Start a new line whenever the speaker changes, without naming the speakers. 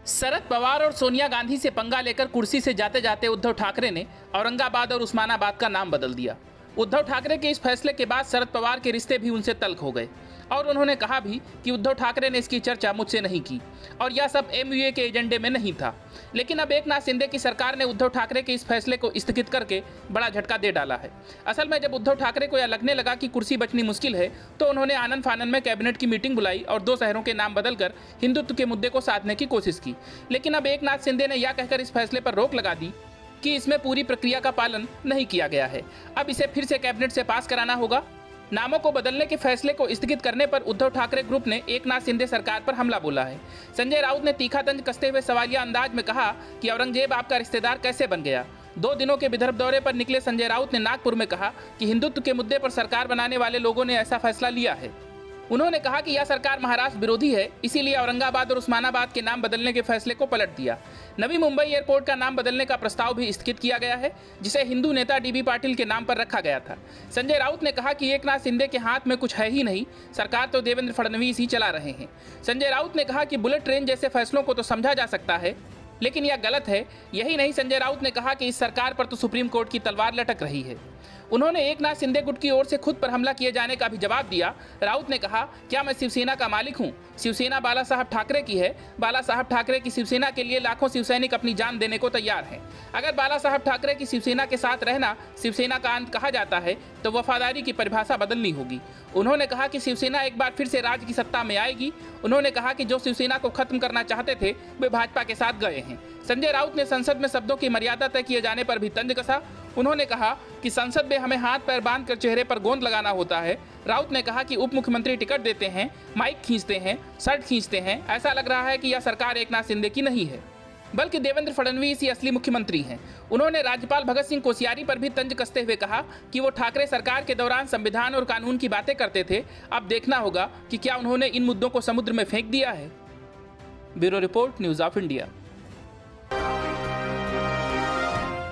शरद पवार और सोनिया गांधी से पंगा लेकर कुर्सी से जाते जाते उद्धव ठाकरे ने औरंगाबाद और उस्मानाबाद का नाम बदल दिया। उद्धव ठाकरे के इस फैसले के बाद शरद पवार के रिश्ते भी उनसे तल्ख हो गए और उन्होंने कहा भी कि उद्धव ठाकरे ने इसकी चर्चा मुझसे नहीं की और यह सब एमयूए के एजेंडे में नहीं था। लेकिन अब एकनाथ शिंदे की सरकार ने उद्धव ठाकरे के इस फैसले को स्थगित करके बड़ा झटका दे डाला है। असल में जब उद्धव ठाकरे को यह लगने लगा कि कुर्सी बचनी मुश्किल है तो उन्होंने आनन फानन में कैबिनेट की मीटिंग बुलाई और 2 शहरों के नाम बदलकर हिंदुत्व के मुद्दे को साधने की कोशिश की। लेकिन अब एकनाथ शिंदे ने यह कहकर इस फैसले पर रोक लगा दी कि इसमें पूरी प्रक्रिया का पालन नहीं किया गया है। अब इसे फिर से कैबिनेट से पास कराना होगा। नामों को बदलने के फैसले को स्थगित करने पर उद्धव ठाकरे ग्रुप ने एकनाथ शिंदे सरकार पर हमला बोला है। संजय राउत ने तीखा तंज कसते हुए सवालिया अंदाज में कहा कि औरंगजेब आपका रिश्तेदार कैसे बन गया। 2 दिनों के विदर्भ दौरे पर निकले संजय राउत ने नागपुर में कहा कि हिंदुत्व के मुद्दे पर सरकार बनाने वाले लोगों ने ऐसा फैसला लिया है। उन्होंने कहा कि यह सरकार महाराष्ट्र विरोधी है, इसीलिए औरंगाबाद और उस्मानाबाद के नाम बदलने के फैसले को पलट दिया। नवी मुंबई एयरपोर्ट का नाम बदलने का प्रस्ताव भी स्थगित किया गया है, जिसे हिंदू नेता डीबी पाटिल के नाम पर रखा गया था। संजय राउत ने कहा कि एकनाथ शिंदे के हाथ में कुछ है ही नहीं, सरकार तो देवेंद्र फडणवीस ही चला रहे हैं। संजय राउत ने कहा कि बुलेट ट्रेन जैसे फैसलों को तो समझा जा सकता है, लेकिन यह गलत है। यही नहीं, संजय राउत ने कहा कि इस सरकार पर तो सुप्रीम कोर्ट की तलवार लटक रही है। उन्होंने एकनाथ शिंदे गुट की ओर से खुद पर हमला किए जाने का भी जवाब दिया। राउत ने कहा, क्या मैं शिवसेना का मालिक हूं? शिवसेना बाला साहब ठाकरे की है। बाला साहब ठाकरे की शिवसेना के लिए लाखों शिवसैनिक अपनी जान देने को तैयार हैं। अगर बाला साहब ठाकरे की शिवसेना के साथ रहना शिवसेना का अंत कहा जाता है तो वफादारी की परिभाषा बदलनी होगी। उन्होंने कहा कि शिवसेना एक बार फिर से राज्य की सत्ता में आएगी। उन्होंने कहा कि जो शिवसेना को खत्म करना चाहते थे वे भाजपा के साथ गए हैं। संजय राउत ने संसद में शब्दों की मर्यादा तय किए जाने पर भी तंज कसा। उन्होंने कहा कि संसद में हमें हाथ पैर बांधकर चेहरे पर गोंद लगाना होता है। राउत ने कहा कि उप मुख्यमंत्री टिकट देते हैं, माइक खींचते हैं, शर्ट खींचते हैं। ऐसा लग रहा है कि यह सरकार एकनाथ शिंदे की नहीं है, बल्कि देवेंद्र फडणवीस ही असली मुख्यमंत्री हैं। उन्होंने राज्यपाल भगत सिंह कोश्यारी पर भी तंज कसते हुए कहा कि वो ठाकरे सरकार के दौरान संविधान और कानून की बातें करते थे। अब देखना होगा कि क्या उन्होंने इन मुद्दों को समुद्र में फेंक दिया है। Bureau report, news of India.